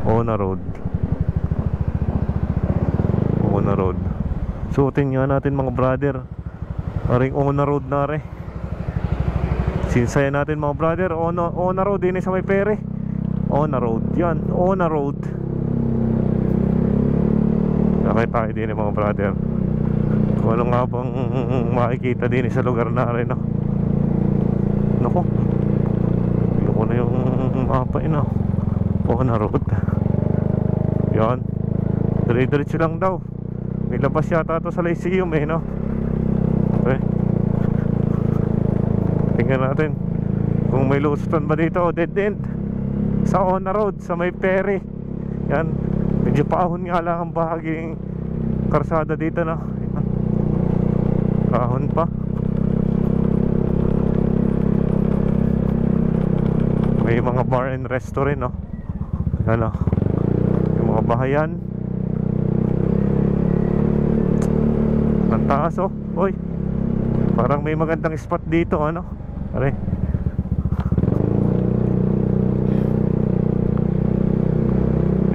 Ona Road. Ona Road. Suotin nga natin mga brother. Aring Ona Road na rin. Sinsaya natin mga brother. Ona Road din sa may pere. Ona Road. Yan, Ona Road. Nakita tayo din mga brother. Kung ano nga bang makikita din sa lugar na rin, no? Naku, yun na yung mapa yun, no? Ona Road. Yan, dire-diretso lang daw. May labas yata ito sa Lyceum eh, no? Okay, tingnan natin kung may lusutan ba dito. Dead end sa Ona Road, sa may pere. Yan, medyo paahon nga lang ang bahaging karsada dito, no? Yan, paahon pa. May mga bar and resto rin, no? Yan, no? Yung mga bahayan. Ang taas, oh. Uy, parang may magandang spot dito, ano? Pare,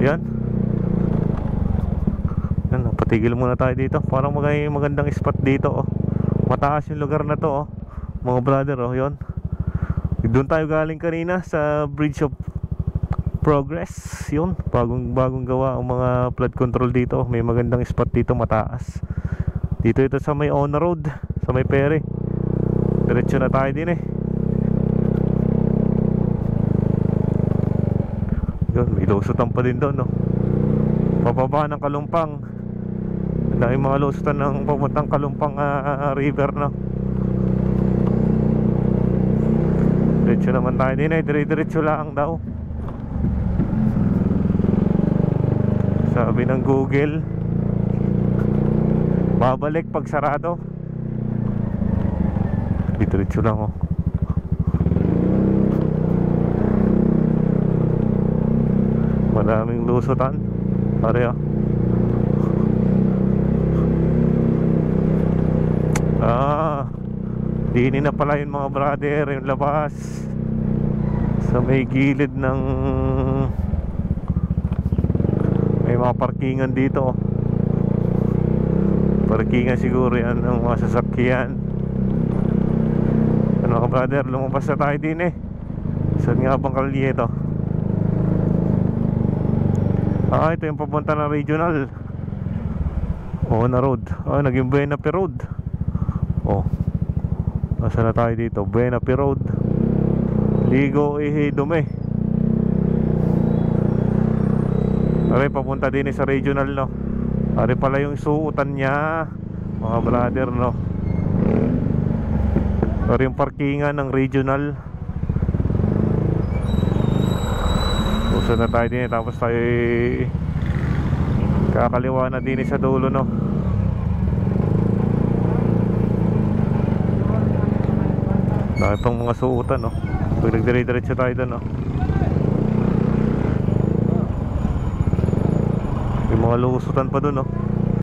yan. Yan, patigil muna tayo dito. Parang may magandang spot dito, oh. Mataas yung lugar na to, oh. Mga brother, oh, yun. Doon tayo galing kanina sa Bridge of Progress. Yun, bagong gawa ang mga flood control dito. May magandang spot dito, mataas. Dito ito sa may Ona Road, sa may pere. Diretso na tayo din eh. Yun, may lusutan pa din doon, no? Pababa ng Kalumpang. Dahil mga lusutan ng papuntang Kalumpang river, no? Diretso naman tayo din eh. Diretso lang daw, sabi ng Google. Babalik pag sarado. Diretso lang, oh. Maraming lusutan. Pare, oh. Dini na pala yung mga brother. Yung labas sa may gilid ng may mga parkingan dito, oh. Parkingan siguro yan ng mga sasakyan. Ano ka brother, lumabas na tayo din eh. Saan nga bang kalye ito? Ito yung papunta na regional. Ona Road. Naging Buenape Road. Nasa na tayo dito? Buenape Road, Ligo, Ihi, Dume. Papunta din sa regional, no? Pala yung suutan niya, mga brother, no? Yung parkingan ng regional. Puso na tayo din, tapos tayo kakaliwa na din sa dulo, no? Dahil pang mga suutan, no? Pag nagdire-diretso tayo doon, no? May mga lusutan pa doon, no?